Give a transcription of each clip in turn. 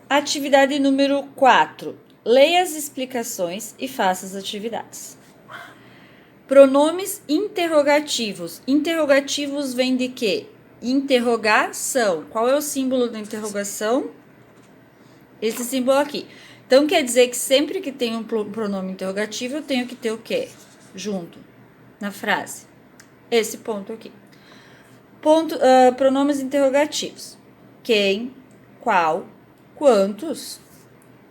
Atividade número 4. Leia as explicações e faça as atividades. Pronomes interrogativos. Interrogativos vem de quê? Interrogação. Qual é o símbolo da interrogação? Esse símbolo aqui. Então, quer dizer que sempre que tem um pronome interrogativo, eu tenho que ter o quê? Junto, na frase. Esse ponto aqui. Pronomes interrogativos. Quem, qual, quantos,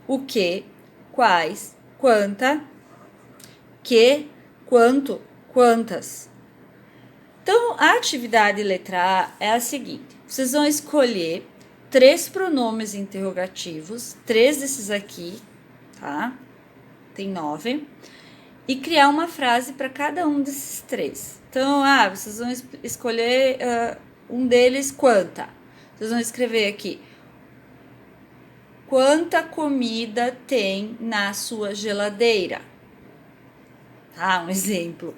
o que, quais, quanta, que, quanto, quantas. Então, a atividade letra A é a seguinte. Vocês vão escolher 3 pronomes interrogativos, 3 desses aqui, tá? Tem 9. E criar uma frase para cada um desses 3. Então, vocês vão escolher um deles, quanta. Vocês vão escrever aqui. Quanta comida tem na sua geladeira? Tá, um exemplo.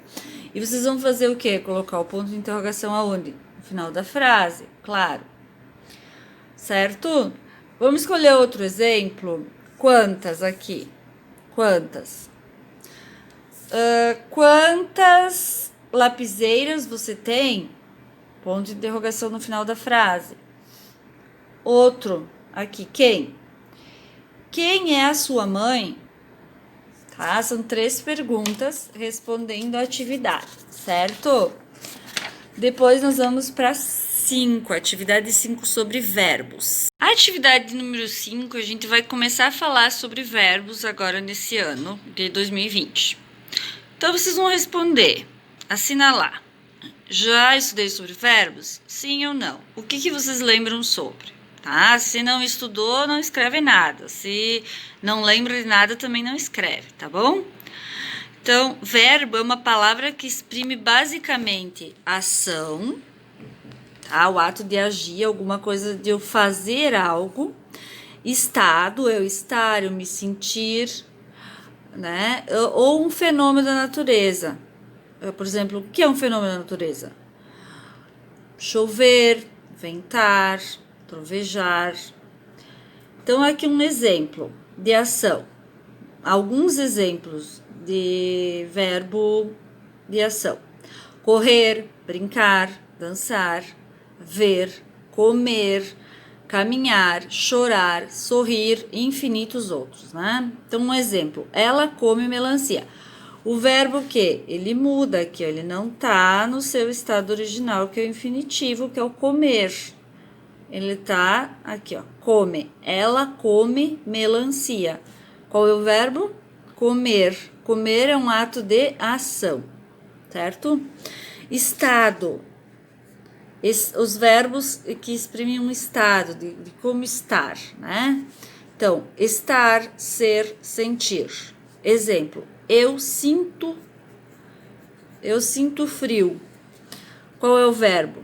E vocês vão fazer o quê? Colocar o ponto de interrogação aonde? No final da frase, claro. Certo? Vamos escolher outro exemplo. Quantas aqui? Quantas? Quantas lapiseiras você tem? Ponto de interrogação no final da frase. Outro aqui, quem? Quem é a sua mãe? Tá? São 3 perguntas respondendo a atividade, certo? Depois nós vamos para 5, atividade 5 sobre verbos. A atividade número 5, a gente vai começar a falar sobre verbos agora nesse ano de 2020. Então, vocês vão responder, assinalar. Já estudei sobre verbos? Sim ou não? O que vocês lembram sobre? Tá? Se não estudou, não escreve nada. Se não lembra de nada, também não escreve, tá bom? Então, verbo é uma palavra que exprime basicamente ação, tá? O ato de agir, alguma coisa de eu fazer algo. Estado, eu estar, eu me sentir, né? Ou um fenômeno da natureza. Por exemplo, o que é um fenômeno da natureza? Chover, ventar, trovejar. Então, aqui um exemplo de ação. Alguns exemplos de verbo de ação. Correr, brincar, dançar, ver, comer, caminhar, chorar, sorrir e infinitos outros, né? Então, um exemplo. Ela come melancia. O verbo que? Ele muda aqui, ele não tá no seu estado original, que é o infinitivo, que é o comer. Ele tá aqui, ó, come. Ela come melancia. Qual é o verbo? Comer. Comer é um ato de ação, certo? Estado. Os verbos que exprimem um estado, de como estar, né? Então, estar, ser, sentir. Exemplo, eu sinto frio. Qual é o verbo?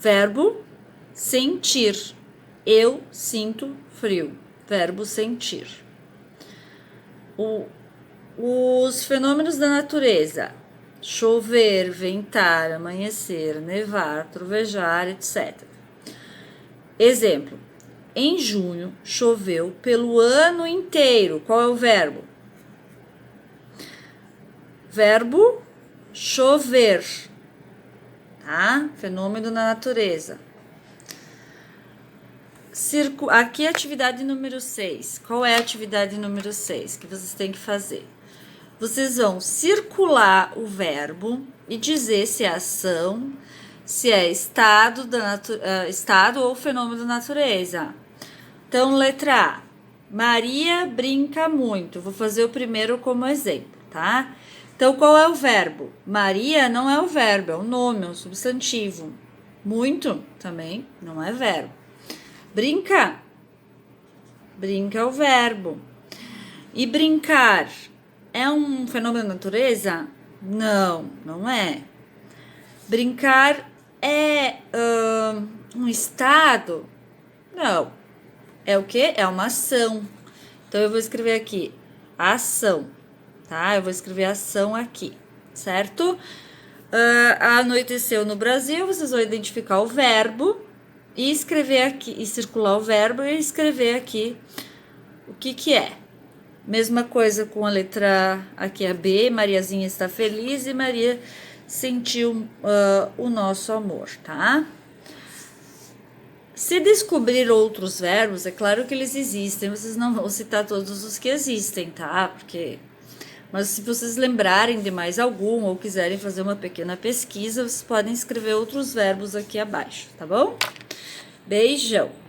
Verbo sentir. Eu sinto frio. Verbo sentir. Os fenômenos da natureza. Chover, ventar, amanhecer, nevar, trovejar, etc. Exemplo. Em junho, choveu pelo ano inteiro. Qual é o verbo? Verbo chover, tá? Fenômeno da natureza. Aqui é a atividade número 6. Qual é a atividade número 6 que vocês têm que fazer? Vocês vão circular o verbo e dizer se é ação, se é estado ou fenômeno da natureza. Então, letra A. Maria brinca muito. Vou fazer o primeiro como exemplo, tá? Então, qual é o verbo? Maria não é o verbo, é o nome, é um substantivo. Muito também não é verbo. Brinca. Brinca é o verbo. E brincar é um fenômeno da natureza? Não, não é. Brincar é um estado? Não. É o quê? É uma ação. Então, eu vou escrever aqui, ação, tá? Eu vou escrever ação aqui, certo? Anoiteceu no Brasil, vocês vão identificar o verbo e escrever aqui, e circular o verbo e escrever aqui O que que é? Mesma coisa com a letra, aqui a B, Mariazinha está feliz e Maria sentiu o nosso amor, tá? Se descobrir outros verbos, é claro que eles existem, vocês não vão citar todos os que existem, tá? Mas se vocês lembrarem de mais algum ou quiserem fazer uma pequena pesquisa, vocês podem escrever outros verbos aqui abaixo, tá bom? Beijão!